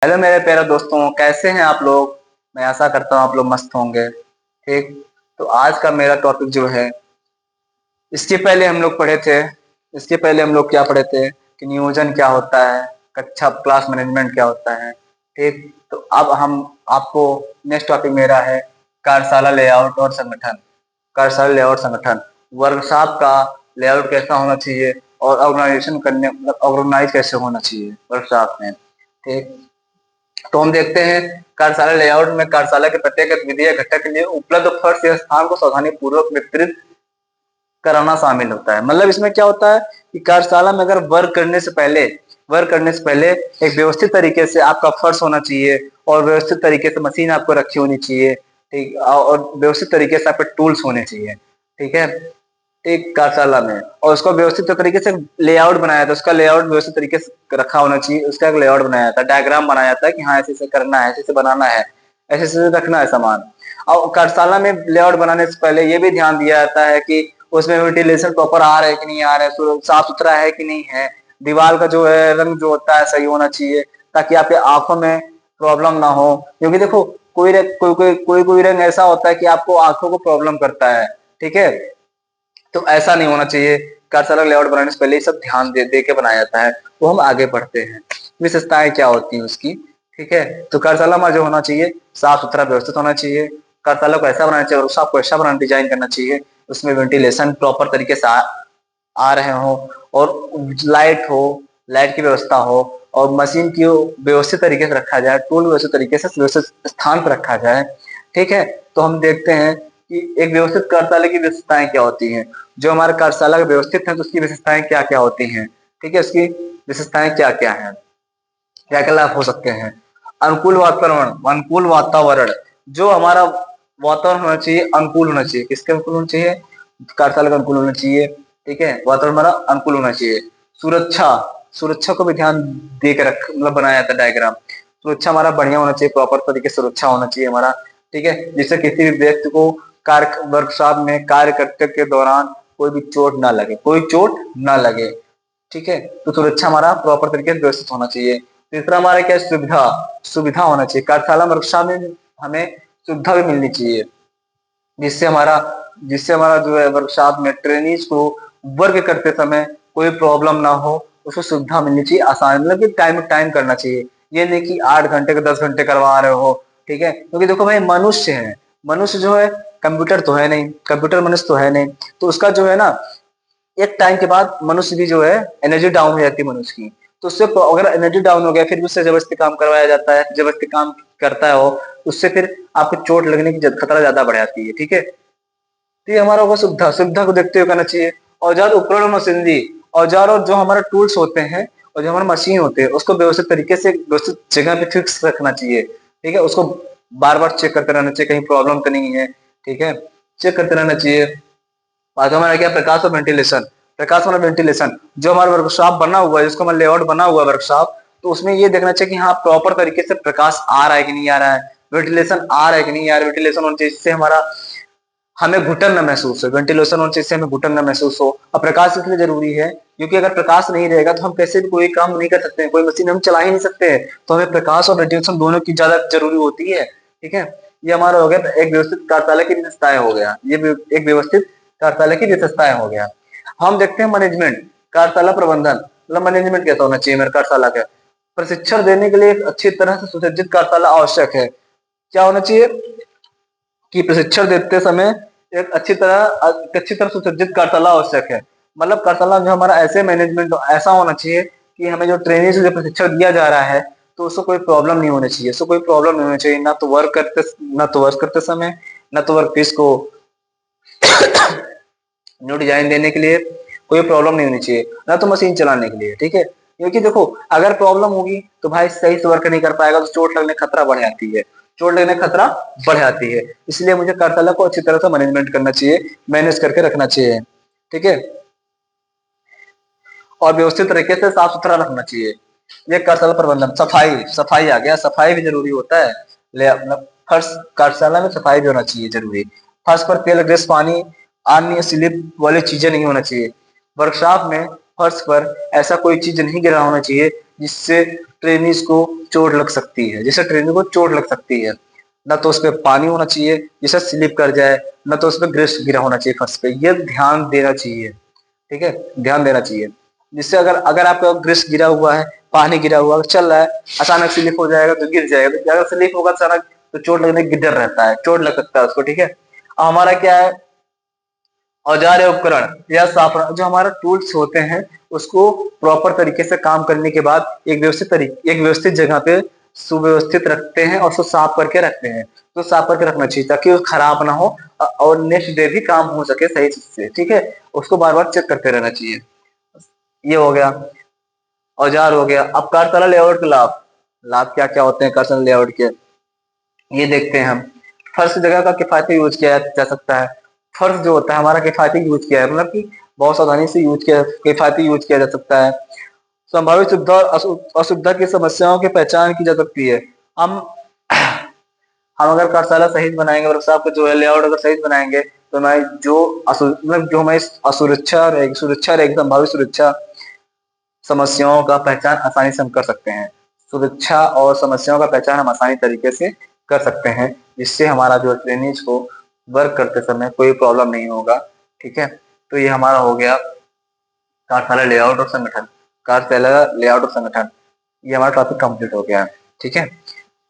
Hello मेरे प्यारे दोस्तों, कैसे हैं आप लोग। मैं आशा करता हूँ आप लोग मस्त होंगे। ठीक। तो आज का मेरा टॉपिक जो है, इसके पहले हम लोग पढ़े थे। इसके पहले हम लोग क्या पढ़े थे कि नियोजन क्या होता है, कक्षा क्लास मैनेजमेंट क्या होता है। ठीक। तो अब हम आपको नेक्स्ट टॉपिक मेरा है कार्यशाला लेआउट और संगठन। कार्यशाला लेआउट संगठन, वर्कशॉप का लेआउट कैसा होना चाहिए और ऑर्गेनाइजेशन करने मतलब ऑर्गेनाइज कैसे होना चाहिए वर्कशॉप में। ठीक। तो हम देखते हैं कार्यशाला लेआउट में कार्यशाला के प्रत्येक गतिविधि या घटक के लिए उपलब्ध फर्श या स्थान को सावधानी पूर्वक वितरित कराना शामिल होता है। मतलब इसमें क्या होता है कि कार्यशाला में अगर वर्क करने से पहले एक व्यवस्थित तरीके से आपका फर्श होना चाहिए और व्यवस्थित तरीके से मशीन आपको रखी होनी चाहिए। ठीक। और व्यवस्थित तरीके से आपके टूल्स होने चाहिए। ठीक है। एक कार्यशाला में और उसको व्यवस्थित तरीके से लेआउट बनाया था, उसका लेआउट व्यवस्थित तरीके से रखा होना चाहिए। उसका एक लेआउट बनाया जाता है, डायग्राम बनाया जाता है कि हाँ ऐसे ऐसे करना है, ऐसे ऐसे बनाना है, ऐसे ऐसे रखना है सामान। और कार्यशाला में लेआउट बनाने से पहले ये भी ध्यान दिया जाता है कि उसमें वेंटिलेशन प्रॉपर आ रहा है कि नहीं आ रहा है, साफ सुथरा है कि नहीं है, दीवार का जो है रंग जो होता है सही होना चाहिए ताकि आपके आंखों में प्रॉब्लम ना हो। क्योंकि देखो कोई रंग ऐसा होता है कि आपको आंखों को प्रॉब्लम करता है। ठीक है। तो ऐसा नहीं होना चाहिए। कार्यशाला लेआउट बनाने से पहले ये सब ध्यान दे के बनाया जाता है। वो हम आगे पढ़ते हैं विशेषताएं क्या होती हैं उसकी। ठीक है। तो कार्यशाला में जो होना चाहिए साफ सुथरा व्यवस्थित होना चाहिए। कार्यशाला को ऐसा बनाना चाहिए, वर्कशॉप को ऐसा बनाना डिजाइन करना चाहिए उसमें वेंटिलेशन प्रॉपर तरीके से आ रहे हो और लाइट हो, लाइट की व्यवस्था हो और मशीन की व्यवस्थित तरीके से रखा जाए, टूल व्यवस्थित तरीके से व्यवस्थित स्थान पर रखा जाए। ठीक है। तो हम देखते हैं कि एक व्यवस्थित कार्यशाला की विशेषताएं क्या होती हैं। जो हमारे कार्यशाला व्यवस्थित है तो उसकी विशेषताएं क्या क्या होती हैं। ठीक है। उसकी विशेषताएं क्या क्या है, क्या क्या लाभ हो सकते हैं। अनुकूल वातावरण, जो हमारा वातावरण होना चाहिए अनुकूल होना चाहिए। किसके अनुकूल होना चाहिए, कार्यशाला का अनुकूल होना चाहिए। ठीक है। वातावरण हमारा अनुकूल होना चाहिए। सुरक्षा, सुरक्षा को भी ध्यान दे के रख मतलब बनाया जाता है डायग्राम। सुरक्षा हमारा बढ़िया होना चाहिए, प्रॉपर तरीके से सुरक्षा होना चाहिए हमारा। ठीक है। जिससे किसी भी व्यक्ति को कार्य वर्कशॉप में कार्य करते के दौरान कोई भी चोट ना लगे, कोई चोट ना लगे। ठीक है। तो सुरक्षा हमारा प्रॉपर तरीके से व्यवस्थित होना चाहिए। तीसरा हमारा क्या है, सुविधा, सुविधा होना चाहिए। कार्यशाला वर्कशॉप में हमें सुविधा भी मिलनी चाहिए जिससे हमारा जिससे हमारा जो है वर्कशॉप में ट्रेनीज को वर्क करते समय कोई प्रॉब्लम ना हो। उसको सुविधा मिलनी चाहिए, आसान मतलब कि टाइम टाइम करना चाहिए। ये नहीं कि 8 घंटे के 10 घंटे करवा रहे हो। ठीक है। क्योंकि देखो भाई मनुष्य है, मनुष्य जो है कंप्यूटर तो है नहीं, कंप्यूटर मनुष्य तो है नहीं। तो उसका जो है ना एक टाइम के बाद मनुष्य की जो है एनर्जी डाउन हो जाती है मनुष्य की। तो उससे अगर एनर्जी डाउन हो गया फिर भी उससे जबरदस्ती काम करवाया जाता है, जबरदस्ती काम करता है वो, उससे फिर आपको चोट लगने की खतरा ज्यादा बढ़ जाती है। ठीक है। तो ये हमारा होगा सुविधा, सुविधा को देखते हुए करना चाहिए। औजार उपकरण और मशीनरी, औजार और जो हमारा टूल्स होते हैं और जो हमारा मशीन होते हैं उसको व्यवस्थित तरीके से व्यवस्थित जगह पे फिक्स रखना चाहिए। ठीक है। उसको बार बार चेक करते रहना चाहिए कहीं प्रॉब्लम तो नहीं है। ठीक है। चेक करते रहना चाहिए। बाद में हमारा क्या, प्रकाश और वेंटिलेशन। प्रकाश और वेंटिलेशन, जो हमारा वर्कशॉप बना हुआ है, जिसको हमारा लेआउट बना हुआ है वर्कशॉप, तो उसमें ये देखना चाहिए कि हाँ प्रॉपर तरीके से प्रकाश आ रहा है कि नहीं आ रहा है, वेंटिलेशन आ रहा है कि नहीं आ रहा है। वेंटिलेशन होना चाहिए जिससे हमारा हमें घुटन न महसूस हो, वेंटिलेशन होना चाहिए जिससे हमें घुटन न महसूस हो। अब प्रकाश इसलिए जरूरी है क्योंकि अगर प्रकाश नहीं रहेगा तो हम कैसे भी कोई काम नहीं कर सकते हैं, कोई मशीन हम चला ही नहीं सकते हैं। तो हमें प्रकाश और वेंटिलेशन दोनों की ज्यादा जरूरी होती है। ठीक है। ये हमारा हो गया एक व्यवस्थित कार्यशाला की विशेषताएं हो गया, ये एक व्यवस्थित कार्यशाला की विशेषताएं हो गया। हम देखते हैं मैनेजमेंट, कार्यशाला प्रबंधन। मतलब मैनेजमेंट कैसा होना चाहिए मेरे कार्यशाला का, प्रशिक्षण देने के लिए एक अच्छी तरह से सुसज्जित कार्यशाला आवश्यक है। क्या होना चाहिए कि प्रशिक्षण देते समय एक अच्छी तरह सुसज्जित कार्यशाला आवश्यक है। मतलब कार्यशाला जो हमारा ऐसे मैनेजमेंट ऐसा होना चाहिए कि हमें जो ट्रेनिंग से जो प्रशिक्षण दिया जा रहा है तो उसको कोई प्रॉब्लम नहीं होनी चाहिए, उसको कोई प्रॉब्लम नहीं होनी चाहिए, ना तो वर्क करते समय, ना तो वर्क पीस को न्यू डिजाइन देने के लिए कोई प्रॉब्लम नहीं होनी चाहिए, ना तो मशीन चलाने के लिए। ठीक है। क्योंकि देखो अगर प्रॉब्लम होगी तो भाई सही से वर्क नहीं कर पाएगा तो चोट लगने का खतरा बढ़ जाती है, चोट लगने का खतरा बढ़ जाती है। इसलिए मुझे कार्यशाला को अच्छी तरह से मैनेजमेंट करना चाहिए, मैनेज करके रखना चाहिए। ठीक है। और व्यवस्थित तरीके से साफ सुथरा रखना चाहिए। ये कार्यशाला प्रबंधन, सफाई, सफाई आ गया, सफाई भी जरूरी होता है। ले मतलब फर्श, कार्यशाला में सफाई भी होना चाहिए जरूरी। फर्श पर तेल ग्रीस पानी अन्य स्लिप वाली चीजें नहीं होना चाहिए। वर्कशॉप में फर्श पर ऐसा कोई चीज नहीं गिरा होना चाहिए जिससे ट्रेनीज को चोट लग सकती है, जिससे ट्रेनी को चोट लग सकती है। ना तो उस पे पानी होना चाहिए जिससे स्लिप कर जाए, ना तो उस पे ग्रीस गिरा होना चाहिए फर्श पे। ये ध्यान देना चाहिए, ठीक है, ध्यान देना चाहिए। जिससे अगर अगर आपका ग्रीस गिरा हुआ है, पानी गिरा हुआ है, चल रहा है, अचानक स्लिप हो जाएगा तो गिर जाएगा, तो अगर स्लिप होगा अचानक तो चोट लगने की डर रहता है, चोट लग सकता है उसको, ठीक है। अब हमारा क्या है, औजार या उपकरण या साफन जो हमारा टूल्स होते हैं उसको प्रॉपर तरीके से काम करने के बाद एक व्यवस्थित जगह पे सुव्यवस्थित रखते हैं और उसको साफ करके रखते हैं। तो साफ करके रखना चाहिए ताकि वो खराब ना हो और नेक्स्ट डे भी काम हो सके सही से, ठीक है। उसको बार बार चेक करते रहना चाहिए। ये हो गया, औजार हो गया। अब कार्यशाला लेआउट के लाभ, लाभ क्या क्या होते हैं कार्यशाला लेआउट के, ये देखते हैं हम। फर्श जगह का किफायती यूज किया जा सकता है। फर्श जो होता है हमारा किफायती यूज किया है, मतलब कि बहुत सावधानी से यूज किया, किफायती यूज किया जा सकता है। संभावित सुविधा और असुविधा की समस्याओं की पहचान की जा सकती है। हम हम अगर कार्यशाला सही बनाएंगे, वर्कशॉप को जो है लेआउट अगर सही बनाएंगे तो हमारी जो मतलब जो हमारी सुरक्षा रहेगी, संभावित सुरक्षा समस्याओं का पहचान आसानी से हम कर सकते हैं। सुरक्षा और समस्याओं का पहचान हम आसानी तरीके से कर सकते हैं, जिससे हमारा जो ट्रेनीज को वर्क करते समय कोई प्रॉब्लम नहीं होगा, ठीक है। तो ये हमारा हो गया कार्यशाला लेआउट और संगठन, कार्यशाला लेआउट और संगठन, ये हमारा टॉपिक कंप्लीट हो गया है, ठीक है।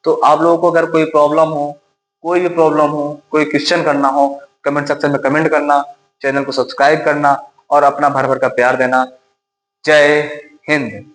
तो आप लोगों को अगर कोई प्रॉब्लम हो, कोई भी प्रॉब्लम हो, कोई क्वेश्चन करना हो, कमेंट सेक्शन में कमेंट करना, चैनल को सब्सक्राइब करना और अपना भर भर का प्यार देना। जय हिंद।